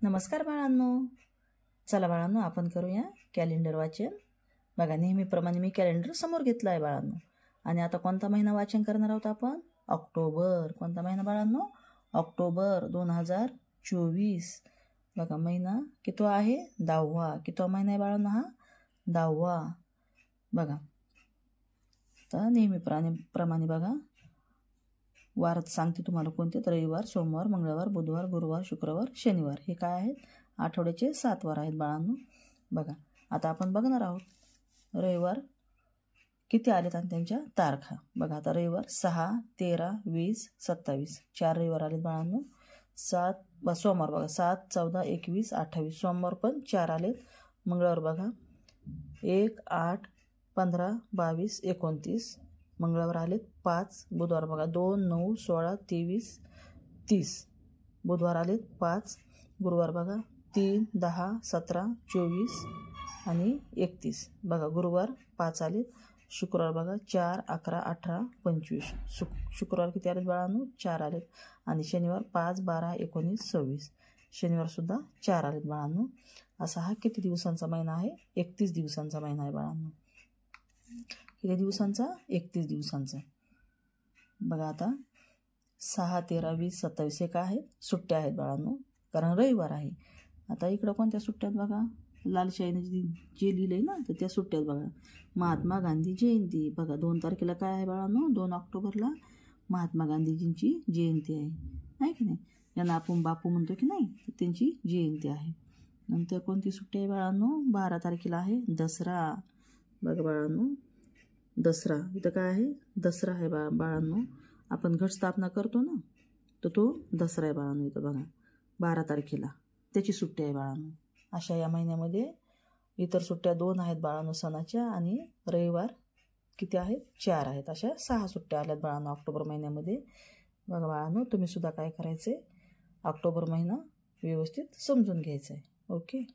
नमस्कार बाळांनो. चला बाळांनो, आपण करूया कॅलेंडर वाचन. बघा, नेहमीप्रमाणे मी कॅलेंडर समोर घेतलं आहे बाळांनो. आणि आता कोणता महिना वाचन करणार आहोत आपण? ऑक्टोबर. कोणता महिना बाळांनो? ऑक्टोबर 2024. बघा, महिना कितवा आहे? 10वा. कितवा महिना आहे बाळांनो हा? 10वा. बघा, तर नेहमीप्रमाणे बघा, वार सांगते तुम्हाला कोणते. तर रविवार, सोमवार, मंगळवार, बुधवार, गुरुवार, शुक्रवार, शनिवार. हे काय आहेत? आठवड्याचे 7 वार आहेत बाळांनो. बघा, आता आपण बघणार आहोत रविवार किती आलेत आणि त्यांच्या तारखा. बघा, आता रविवार 6, 13, 20, 27. 4 रविवार आलेत बाळांनो. सोमवार बघा 7, 14, 21, 28. सोमवार पण 4 आलेत. मंगळवार बघा 1, 8, 15, 22, 29. मंगळवार आलेत 5. बुधवार बघा 2, 9, 16, 23, 30. बुधवार आलेत 5. गुरुवार बघा 3, 10, 17, 24 आणि 31. बघा, गुरुवार 5 आलेत. शुक्रवार बघा 4, 11, 18, 25. शुक्रवार किती आलेत बाळांनो? 4 आलेत. आणि शनिवार 5, 12, 19, 26. शनिवारसुद्धा 4 आलेत बाळांनो. असा हा किती दिवसांचा महिना आहे? 31 दिवसांचा महिना आहे बाळांनो. किती दिवसांचा? 31 दिवसांचा. बघा, आता 6, 13, 20, 27 हे काय आहेत? सुट्ट्या आहेत बाळांनो, कारण रविवार आहे. आता इकडं कोणत्या सुट्ट्यात बघा, लाल शाईने जे लिहिलंय ना, तर त्या सुट्ट्यात बघा. महात्मा गांधी जयंती. बघा, 2 तारखेला काय आहे बाळांनो? 2 ऑक्टोबरला महात्मा गांधीजींची जयंती आहे की नाही? यांना आपण बापू म्हणतो की नाही, त्यांची जयंती आहे. नंतर कोणती सुट्टी आहे बाळांनो? 12 तारखेला आहे दसरा. बघा बाळांनो, दसरा. इथं काय आहे? दसरा आहे बाळांनो. आपण घटस्थापना करतो ना, तर तो दसरा आहे बाळांनो. इथं बघा 12 तारखेला त्याची सुट्टी आहे बाळांनो. अशा या महिन्यामध्ये इतर सुट्ट्या 2 आहेत बाळांनो सणाच्या, आणि रविवार किती आहेत? 4 आहेत. अशा 6 सुट्ट्या आल्यात बाळांनो ऑक्टोबर महिन्यामध्ये. बघा बाळांनो, तुम्ही सुद्धा काय करायचं आहे? ऑक्टोबर महिना व्यवस्थित समजून घ्यायचा आहे. ओके.